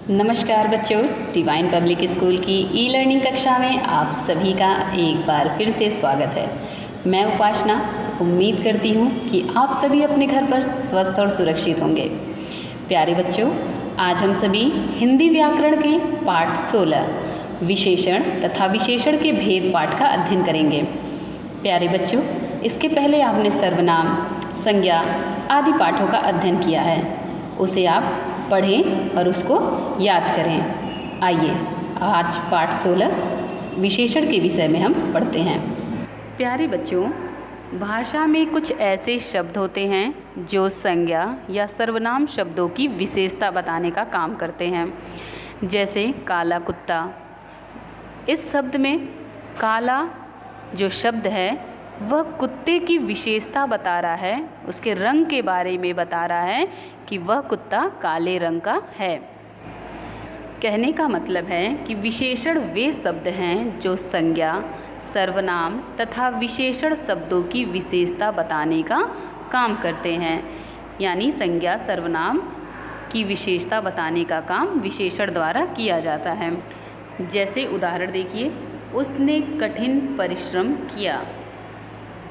नमस्कार बच्चों, divine public school की ई लर्निंग कक्षा में आप सभी का एक बार फिर से स्वागत है। मैं उपासना उम्मीद करती हूँ कि आप सभी अपने घर पर स्वस्थ और सुरक्षित होंगे। प्यारे बच्चों, आज हम सभी हिंदी व्याकरण के पाठ 16 विशेषण तथा विशेषण के भेद पाठ का अध्ययन करेंगे। प्यारे बच्चों, इसके पहले आपने सर्वनाम, संज्ञा आदि पाठों का अध्ययन किया है। उसे आप पढ़ें और उसको याद करें। आइए आज पाठ 16 विशेषण के विषय में हम पढ़ते हैं। प्यारे बच्चों, भाषा में कुछ ऐसे शब्द होते हैं जो संज्ञा या सर्वनाम शब्दों की विशेषता बताने का काम करते हैं। जैसे काला कुत्ता। इस शब्द में काला जो शब्द है वह कुत्ते की विशेषता बता रहा है, उसके रंग के बारे में बता रहा है कि वह कुत्ता काले रंग का है। कहने का मतलब है कि विशेषण वे शब्द हैं जो संज्ञा, सर्वनाम तथा विशेषण शब्दों की विशेषता बताने का काम करते हैं। यानी संज्ञा, सर्वनाम की विशेषता बताने का काम विशेषण द्वारा किया जाता है। जैसे उदाहरण देखिए, उसने कठिन परिश्रम किया।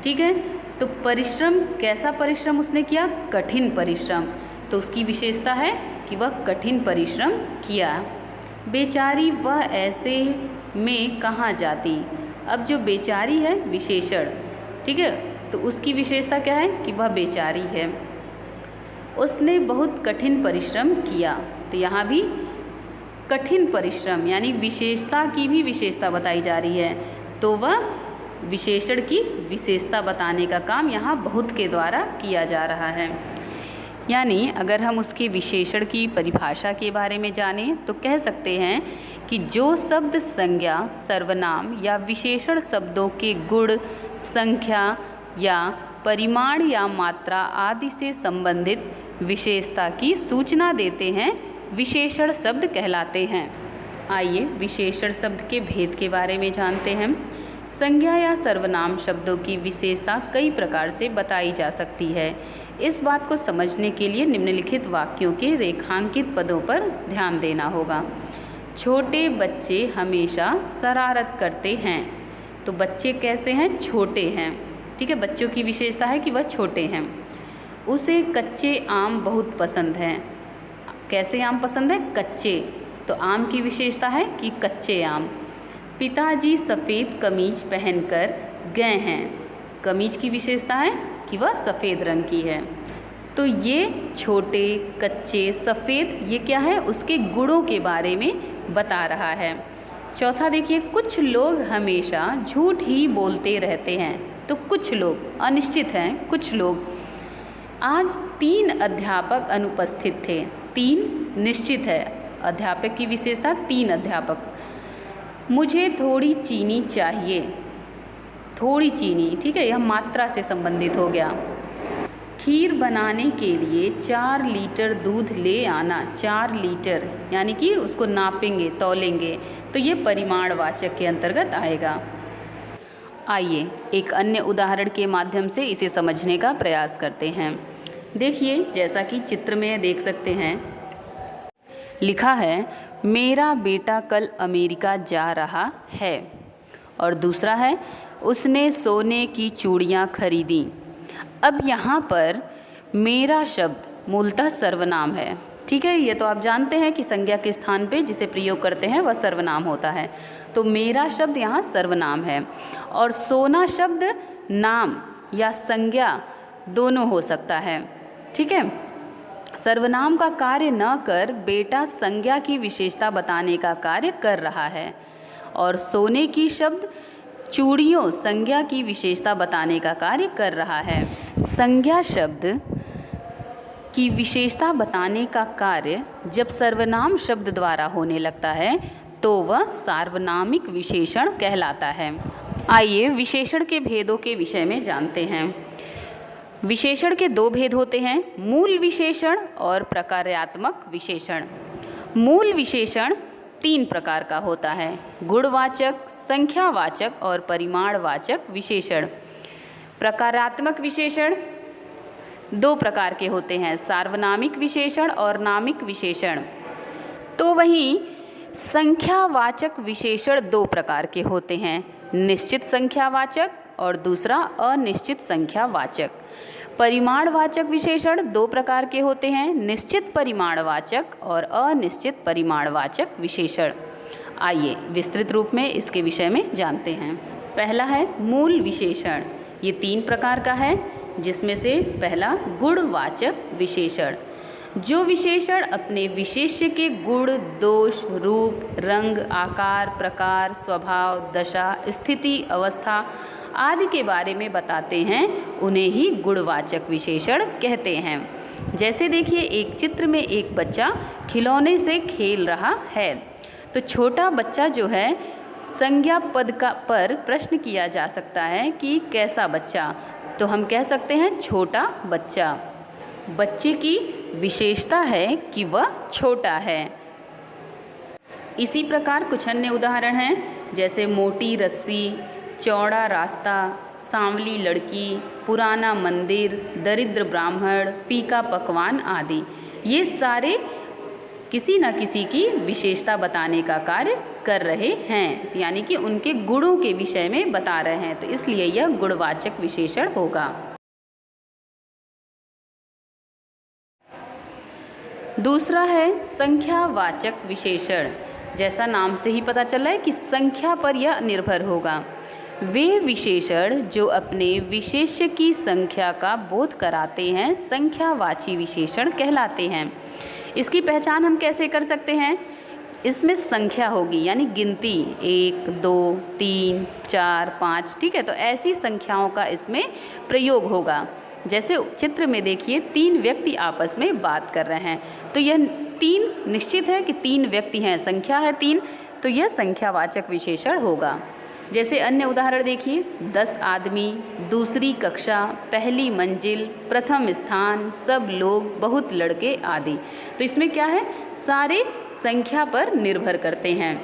ठीक है, तो परिश्रम, कैसा परिश्रम उसने किया? कठिन परिश्रम। तो उसकी विशेषता है कि वह कठिन परिश्रम किया। बेचारी, वह ऐसे में कहाँ जाती। अब जो बेचारी है विशेषण, ठीक है, तो उसकी विशेषता क्या है कि वह बेचारी है। उसने बहुत कठिन परिश्रम किया, तो यहाँ भी कठिन परिश्रम यानी विशेषता की भी विशेषता बताई जा रही है, तो वह विशेषण की विशेषता बताने का काम यहाँ बहुत के द्वारा किया जा रहा है। यानी अगर हम उसके विशेषण की परिभाषा के बारे में जानें तो कह सकते हैं कि जो शब्द संज्ञा, सर्वनाम या विशेषण शब्दों के गुण, संख्या या परिमाण या मात्रा आदि से संबंधित विशेषता की सूचना देते हैं, विशेषण शब्द कहलाते हैं। आइए विशेषण शब्द के भेद के बारे में जानते हैं। संज्ञा या सर्वनाम शब्दों की विशेषता कई प्रकार से बताई जा सकती है। इस बात को समझने के लिए निम्नलिखित वाक्यों के रेखांकित पदों पर ध्यान देना होगा। छोटे बच्चे हमेशा शरारत करते हैं। तो बच्चे कैसे हैं? छोटे हैं। ठीक है, बच्चों की विशेषता है कि वह छोटे हैं। उसे कच्चे आम बहुत पसंद हैं। कैसे आम पसंद है? कच्चे। तो आम की विशेषता है कि कच्चे आम। पिताजी सफ़ेद कमीज पहनकर गए हैं। कमीज की विशेषता है कि वह सफ़ेद रंग की है। तो ये छोटे, कच्चे, सफ़ेद, ये क्या है? उसके गुणों के बारे में बता रहा है। चौथा देखिए, कुछ लोग हमेशा झूठ ही बोलते रहते हैं। तो कुछ लोग अनिश्चित हैं, कुछ लोग। आज 3 अध्यापक अनुपस्थित थे। 3 निश्चित है, अध्यापक की विशेषता 3 अध्यापक। मुझे थोड़ी चीनी चाहिए। थोड़ी चीनी, ठीक है, यह मात्रा से संबंधित हो गया। खीर बनाने के लिए 4 लीटर दूध ले आना। 4 लीटर यानी कि उसको नापेंगे, तौलेंगे, तो ये परिमाणवाचक के अंतर्गत आएगा। आइए एक अन्य उदाहरण के माध्यम से इसे समझने का प्रयास करते हैं। देखिए, जैसा कि चित्र में देख सकते हैं, लिखा है मेरा बेटा कल अमेरिका जा रहा है। और दूसरा है उसने सोने की चूड़ियाँ खरीदी। अब यहाँ पर मेरा शब्द मूलतः सर्वनाम है। ठीक है, ये तो आप जानते हैं कि संज्ञा के स्थान पे जिसे प्रयोग करते हैं वह सर्वनाम होता है। तो मेरा शब्द यहाँ सर्वनाम है। और सोना शब्द नाम या संज्ञा दोनों हो सकता है। ठीक है, सर्वनाम का कार्य न कर बेटा संज्ञा की विशेषता बताने का कार्य कर रहा है। और सोने की शब्द चूड़ियों संज्ञा की विशेषता बताने का कार्य कर रहा है। संज्ञा शब्द की विशेषता बताने का कार्य जब सर्वनाम शब्द द्वारा होने लगता है तो वह सार्वनामिक विशेषण कहलाता है। आइए विशेषण के भेदों के विषय में जानते हैं। विशेषण के 2 भेद होते हैं, मूल विशेषण और प्रकार्यात्मक विशेषण। मूल विशेषण 3 प्रकार का होता है, गुणवाचक, संख्यावाचक और परिमाणवाचक विशेषण। प्रकारात्मक विशेषण 2 प्रकार के होते हैं, सार्वनामिक विशेषण और नामिक विशेषण। तो वहीं संख्यावाचक विशेषण दो प्रकार के होते हैं, निश्चित संख्यावाचक और दूसरा अनिश्चित संख्यावाचक। परिमाणवाचक विशेषण दो प्रकार के होते हैं, निश्चित परिमाणवाचक और अनिश्चित परिमाणवाचक विशेषण। आइए विस्तृत रूप में इसके विषय में जानते हैं। पहला है मूल विशेषण। ये 3 प्रकार का है, जिसमें से पहला गुणवाचक विशेषण। जो विशेषण अपने विशेष्य के गुण, दोष, रूप, रंग, आकार, प्रकार, स्वभाव, दशा, स्थिति, अवस्था आदि के बारे में बताते हैं, उन्हें ही गुणवाचक विशेषण कहते हैं। जैसे देखिए, एक चित्र में एक बच्चा खिलौने से खेल रहा है, तो छोटा बच्चा जो है, संज्ञा पद का पर प्रश्न किया जा सकता है कि कैसा बच्चा, तो हम कह सकते हैं छोटा बच्चा। बच्चे की विशेषता है कि वह छोटा है। इसी प्रकार कुछ अन्य उदाहरण हैं, जैसे मोटी रस्सी, चौड़ा रास्ता, सांवली लड़की, पुराना मंदिर, दरिद्र ब्राह्मण, फीका पकवान आदि। ये सारे किसी न किसी की विशेषता बताने का कार्य कर रहे हैं, यानी कि उनके गुणों के विषय में बता रहे हैं, तो इसलिए यह गुणवाचक विशेषण होगा। दूसरा है संख्यावाचक विशेषण। जैसा नाम से ही पता चल रहा है कि संख्या पर यह निर्भर होगा। वे विशेषण जो अपने विशेष्य की संख्या का बोध कराते हैं, संख्यावाची विशेषण कहलाते हैं। इसकी पहचान हम कैसे कर सकते हैं? इसमें संख्या होगी, यानी गिनती 1, 2, 3, 4, 5, ठीक है। तो ऐसी संख्याओं का इसमें प्रयोग होगा। जैसे चित्र में देखिए, 3 व्यक्ति आपस में बात कर रहे हैं, तो यह 3 निश्चित है कि 3 व्यक्ति हैं, संख्या है 3, तो यह संख्यावाचक विशेषण होगा। जैसे अन्य उदाहरण देखिए, 10 आदमी, दूसरी कक्षा, पहली मंजिल, प्रथम स्थान, सब लोग, बहुत लड़के आदि। तो इसमें क्या है, सारे संख्या पर निर्भर करते हैं।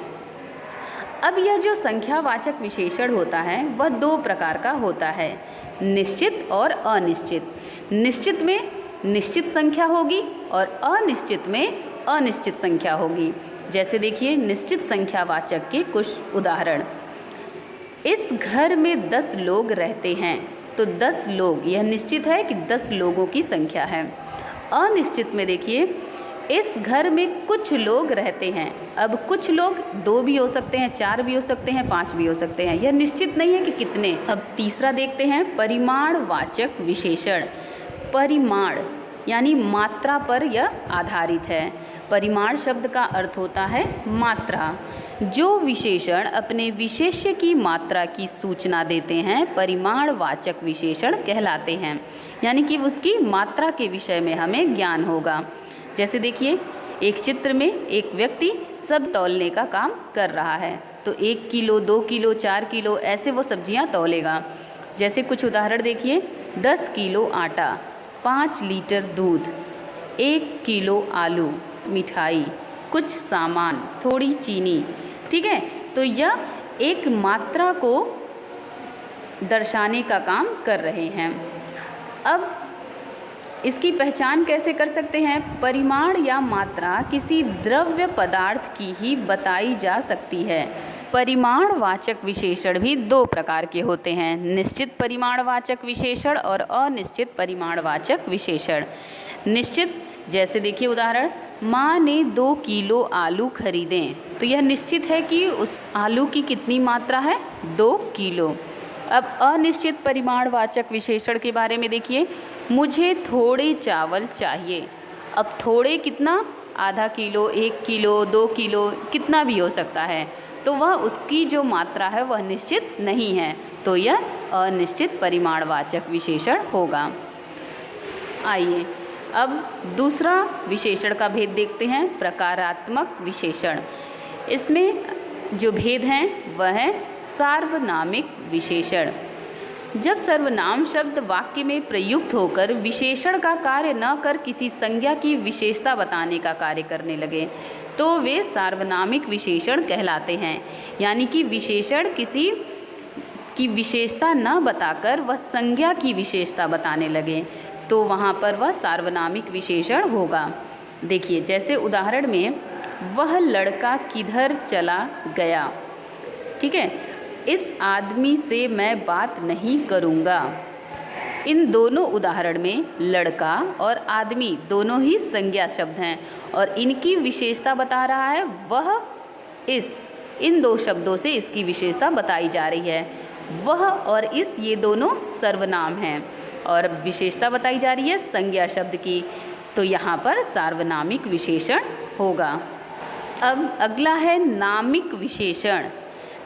अब यह जो संख्यावाचक विशेषण होता है, वह 2 प्रकार का होता है, निश्चित और अनिश्चित। निश्चित में निश्चित संख्या होगी और अनिश्चित में अनिश्चित संख्या होगी। जैसे देखिए, निश्चित संख्यावाचक के कुछ उदाहरण। इस घर में 10 लोग रहते हैं, तो 10 लोग, यह निश्चित है कि 10 लोगों की संख्या है। अनिश्चित में देखिए, इस घर में कुछ लोग रहते हैं। अब कुछ लोग 2 भी हो सकते हैं, 4 भी हो सकते हैं, 5 भी हो सकते हैं, यह निश्चित नहीं है कि कितने। अब तीसरा देखते हैं, परिमाणवाचक विशेषण। परिमाण यानी मात्रा पर यह आधारित है। परिमाण शब्द का अर्थ होता है मात्रा। जो विशेषण अपने विशेष्य की मात्रा की सूचना देते हैं, परिमाणवाचक विशेषण कहलाते हैं, यानी कि उसकी मात्रा के विषय में हमें ज्ञान होगा। जैसे देखिए, एक चित्र में एक व्यक्ति सब तौलने का काम कर रहा है, तो 1 किलो, 2 किलो, 4 किलो ऐसे वो सब्जियां तौलेगा। जैसे कुछ उदाहरण देखिए, 10 किलो आटा, 5 लीटर दूध, 1 किलो आलू, मिठाई, कुछ सामान, थोड़ी चीनी, ठीक है। तो यह एक मात्रा को दर्शाने का काम कर रहे हैं। अब इसकी पहचान कैसे कर सकते हैं? परिमाण या मात्रा किसी द्रव्य पदार्थ की ही बताई जा सकती है। परिमाणवाचक विशेषण भी 2 प्रकार के होते हैं, निश्चित परिमाणवाचक विशेषण और अनिश्चित परिमाणवाचक विशेषण। निश्चित, जैसे देखिए उदाहरण, माँ ने 2 किलो आलू खरीदें, तो यह निश्चित है कि उस आलू की कितनी मात्रा है, 2 किलो। अब अनिश्चित परिमाणवाचक विशेषण के बारे में देखिए, मुझे थोड़े चावल चाहिए। अब थोड़े कितना, आधा किलो, 1 किलो, 2 किलो, कितना भी हो सकता है, तो वह उसकी जो मात्रा है वह निश्चित नहीं है, तो यह अनिश्चित परिमाणवाचक विशेषण होगा। आइए अब दूसरा विशेषण का भेद देखते हैं, प्रकारात्मक विशेषण। इसमें जो भेद हैं वह है सार्वनामिक विशेषण। जब सर्वनाम शब्द वाक्य में प्रयुक्त होकर विशेषण का कार्य न कर किसी संज्ञा की विशेषता बताने का कार्य करने लगे, तो वे सार्वनामिक विशेषण कहलाते हैं। यानी कि विशेषण किसी की विशेषता न बताकर वह संज्ञा की विशेषता बताने लगे, तो वहाँ पर वह सार्वनामिक विशेषण होगा। देखिए, जैसे उदाहरण में वह लड़का किधर चला गया। ठीक है, इस आदमी से मैं बात नहीं करूँगा। इन दोनों उदाहरण में लड़का और आदमी दोनों ही संज्ञा शब्द हैं और इनकी विशेषता बता रहा है वह, इस, इन दो शब्दों से इसकी विशेषता बताई जा रही है। वह और इस ये दोनों सर्वनाम हैं और विशेषता बताई जा रही है संज्ञा शब्द की, तो यहाँ पर सार्वनामिक विशेषण होगा। अब अगला है नामिक विशेषण।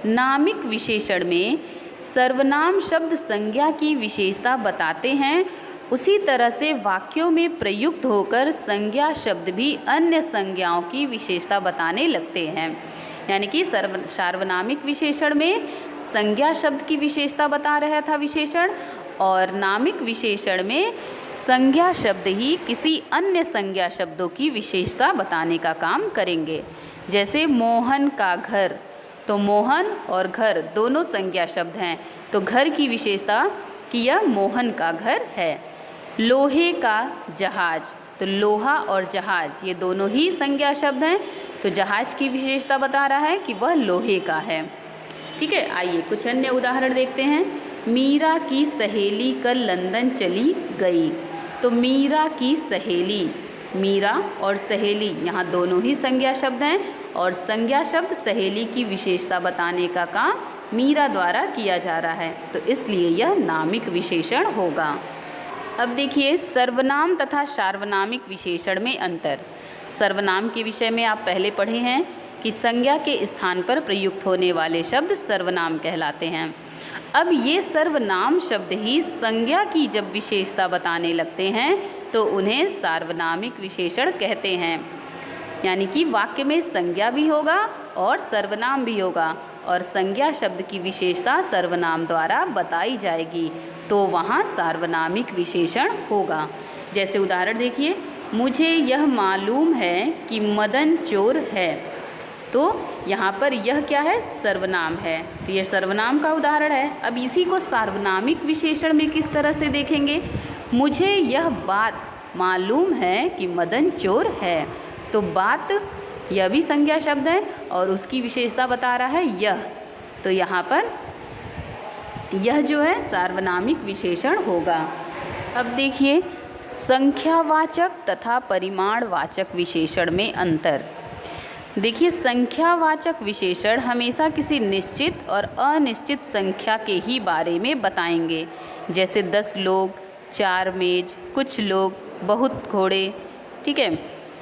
नामिक विशेषण में सर्वनाम शब्द संज्ञा की विशेषता बताते हैं, उसी तरह से वाक्यों में प्रयुक्त होकर संज्ञा शब्द भी अन्य संज्ञाओं की विशेषता बताने लगते हैं। यानी कि सार्वनामिक विशेषण में संज्ञा शब्द की विशेषता बता रहा था विशेषण, और नामिक विशेषण में संज्ञा शब्द ही किसी अन्य संज्ञा शब्दों की विशेषता बताने का काम करेंगे। जैसे मोहन का घर, तो मोहन और घर दोनों संज्ञा शब्द हैं, तो घर की विशेषता कि यह मोहन का घर है। लोहे का जहाज, तो लोहा और जहाज ये दोनों ही संज्ञा शब्द हैं, तो जहाज की विशेषता बता रहा है कि वह लोहे का है। ठीक है, आइए कुछ अन्य उदाहरण देखते हैं। मीरा की सहेली कल लंदन चली गई, तो मीरा की सहेली, मीरा और सहेली यहाँ दोनों ही संज्ञा शब्द हैं और संज्ञा शब्द सहेली की विशेषता बताने का काम मीरा द्वारा किया जा रहा है, तो इसलिए यह नामिक विशेषण होगा। अब देखिए सर्वनाम तथा सार्वनामिक विशेषण में अंतर। सर्वनाम के विषय में आप पहले पढ़े हैं कि संज्ञा के स्थान पर प्रयुक्त होने वाले शब्द सर्वनाम कहलाते हैं। अब ये सर्वनाम शब्द ही संज्ञा की जब विशेषता बताने लगते हैं तो उन्हें सार्वनामिक विशेषण कहते हैं। यानी कि वाक्य में संज्ञा भी होगा और सर्वनाम भी होगा और संज्ञा शब्द की विशेषता सर्वनाम द्वारा बताई जाएगी, तो वहाँ सार्वनामिक विशेषण होगा। जैसे उदाहरण देखिए, मुझे यह मालूम है कि मदन चोर है, तो यहाँ पर यह क्या है, सर्वनाम है, तो यह सर्वनाम का उदाहरण है। अब इसी को सार्वनामिक विशेषण में किस तरह से देखेंगे, मुझे यह बात मालूम है कि मदन चोर है, तो बात यह भी संज्ञा शब्द है और उसकी विशेषता बता रहा है यह, तो यहाँ पर यह जो है सार्वनामिक विशेषण होगा। अब देखिए संख्यावाचक तथा परिमाणवाचक विशेषण में अंतर। देखिए संख्यावाचक विशेषण हमेशा किसी निश्चित और अनिश्चित संख्या के ही बारे में बताएंगे, जैसे 10 लोग, 4 मेज, कुछ लोग, बहुत घोड़े। ठीक है,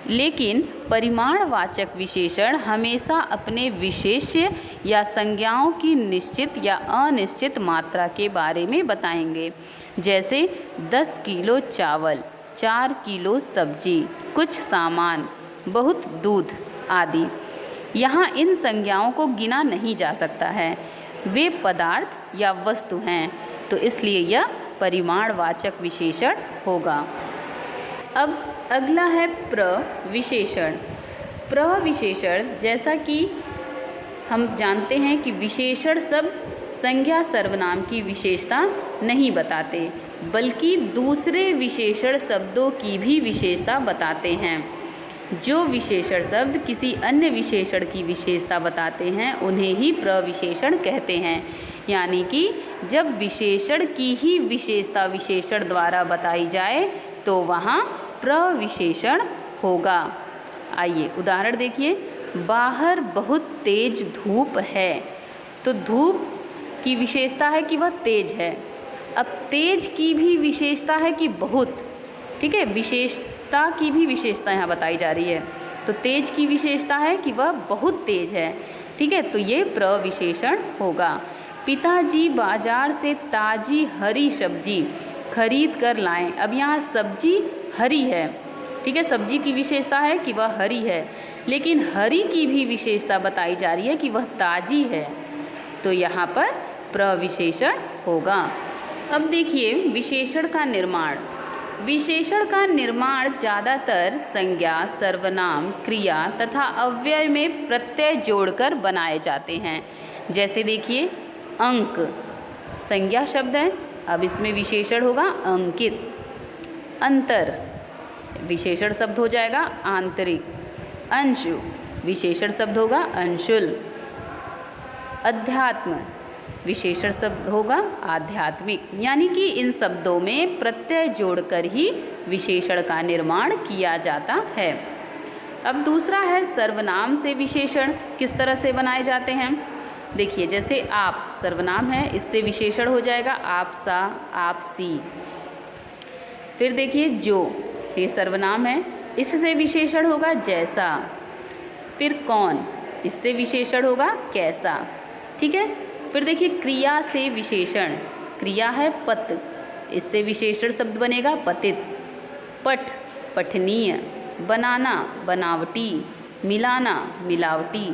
लेकिन परिमाणवाचक विशेषण हमेशा अपने विशेष्य या संज्ञाओं की निश्चित या अनिश्चित मात्रा के बारे में बताएंगे, जैसे 10 किलो चावल, 4 किलो सब्जी, कुछ सामान, बहुत दूध आदि। यहाँ इन संज्ञाओं को गिना नहीं जा सकता है, वे पदार्थ या वस्तु हैं, तो इसलिए यह परिमाणवाचक विशेषण होगा। अब अगला है प्रविशेषण। प्रविशेषण, जैसा कि हम जानते हैं कि विशेषण सब संज्ञा सर्वनाम की विशेषता नहीं बताते, बल्कि दूसरे विशेषण शब्दों की भी विशेषता बताते हैं। जो विशेषण शब्द किसी अन्य विशेषण की विशेषता बताते हैं उन्हें ही प्रविशेषण कहते हैं। यानी कि जब विशेषण की ही विशेषता विशेषण द्वारा बताई जाए तो वहाँ प्रविशेषण होगा। आइए उदाहरण देखिए, बाहर बहुत तेज धूप है, तो धूप की विशेषता है कि वह तेज है। अब तेज की भी विशेषता है कि बहुत, ठीक है, विशेषता की भी विशेषता यहाँ बताई जा रही है, तो तेज की विशेषता है कि वह बहुत तेज है। ठीक है, तो ये प्रविशेषण होगा। पिताजी बाजार से ताज़ी हरी सब्जी खरीद कर लाएं। अब यहाँ सब्जी हरी है, ठीक है, सब्जी की विशेषता है कि वह हरी है, लेकिन हरी की भी विशेषता बताई जा रही है कि वह ताज़ी है, तो यहाँ पर प्रविशेषण होगा। अब देखिए विशेषण का निर्माण। विशेषण का निर्माण ज़्यादातर संज्ञा, सर्वनाम, क्रिया तथा अव्यय में प्रत्यय जोड़कर बनाए जाते हैं। जैसे देखिए अंक संज्ञा शब्द है, अब इसमें विशेषण होगा अंकित। अंतर विशेषण शब्द हो जाएगा आंतरिक। अंशु विशेषण शब्द होगा अंशुल। अध्यात्म, विशेषण शब्द होगा आध्यात्मिक। यानी कि इन शब्दों में प्रत्यय जोड़कर ही विशेषण का निर्माण किया जाता है। अब दूसरा है सर्वनाम से विशेषण किस तरह से बनाए जाते हैं। देखिए, जैसे आप सर्वनाम है, इससे विशेषण हो जाएगा आप सा, आप सी। फिर देखिए जो, ये सर्वनाम है, इससे विशेषण होगा जैसा। फिर कौन, इससे विशेषण होगा कैसा। ठीक है। फिर देखिए क्रिया से विशेषण, क्रिया है पत, इससे विशेषण शब्द बनेगा पतित। पठ, पठनीय। बनाना, बनावटी। मिलाना, मिलावटी।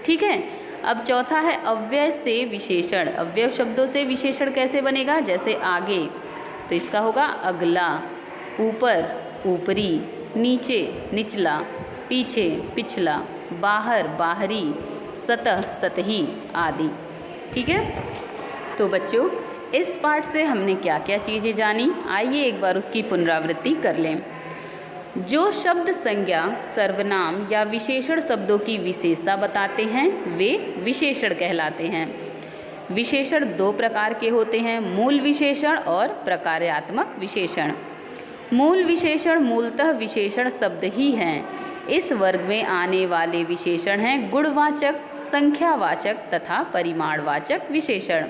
ठीक है। अब चौथा है अव्यय से विशेषण। अव्यय शब्दों से विशेषण कैसे बनेगा, जैसे आगे, तो इसका होगा अगला। ऊपर, ऊपरी। नीचे, निचला। पीछे, पिछला। बाहर, बाहरी। सतह, सतही आदि। ठीक है। तो बच्चों, इस पाठ से हमने क्या क्या चीज़ें जानी, आइए एक बार उसकी पुनरावृत्ति कर लें। जो शब्द संज्ञा, सर्वनाम या विशेषण शब्दों की विशेषता बताते हैं वे विशेषण कहलाते हैं। विशेषण दो प्रकार के होते हैं, मूल विशेषण और प्रकार्यात्मक विशेषण। मूल विशेषण मूलतः विशेषण शब्द ही हैं। इस वर्ग में आने वाले विशेषण हैं गुणवाचक, संख्यावाचक तथा परिमाणवाचक विशेषण।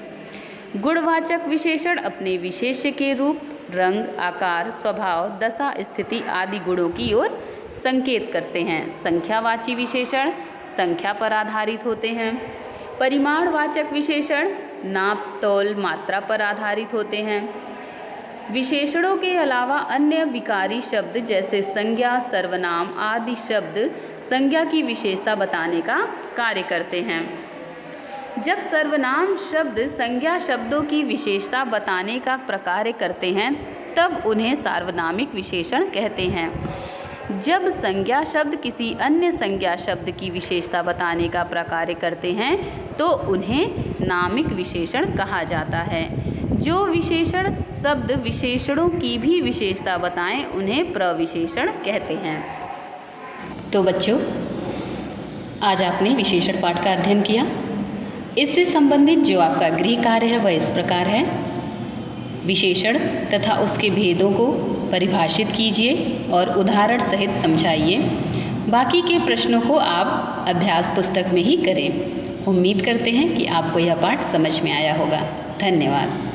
गुणवाचक विशेषण अपने विशेष्य के रूप, रंग, आकार, स्वभाव, दशा, स्थिति आदि गुणों की ओर संकेत करते हैं। संख्यावाची विशेषण संख्या पर आधारित होते हैं। परिमाणवाचक विशेषण नाप, तौल, मात्रा पर आधारित होते हैं। विशेषणों के अलावा अन्य विकारी शब्द जैसे संज्ञा, सर्वनाम आदि शब्द संज्ञा की विशेषता बताने का कार्य करते हैं। जब सर्वनाम शब्द संज्ञा शब्दों की विशेषता बताने का प्रकार्य करते हैं तब उन्हें सार्वनामिक विशेषण कहते हैं। जब संज्ञा शब्द किसी अन्य संज्ञा शब्द की विशेषता बताने का प्रकार्य करते हैं तो उन्हें नामिक विशेषण कहा जाता है। जो विशेषण शब्द विशेषणों की भी विशेषता बताएं उन्हें प्रविशेषण कहते हैं। तो बच्चों, आज आपने विशेषण पाठ का अध्ययन किया। इससे संबंधित जो आपका गृह कार्य है वह इस प्रकार है। विशेषण तथा उसके भेदों को परिभाषित कीजिए और उदाहरण सहित समझाइए। बाकी के प्रश्नों को आप अभ्यास पुस्तक में ही करें। उम्मीद करते हैं कि आपको यह पाठ समझ में आया होगा। धन्यवाद।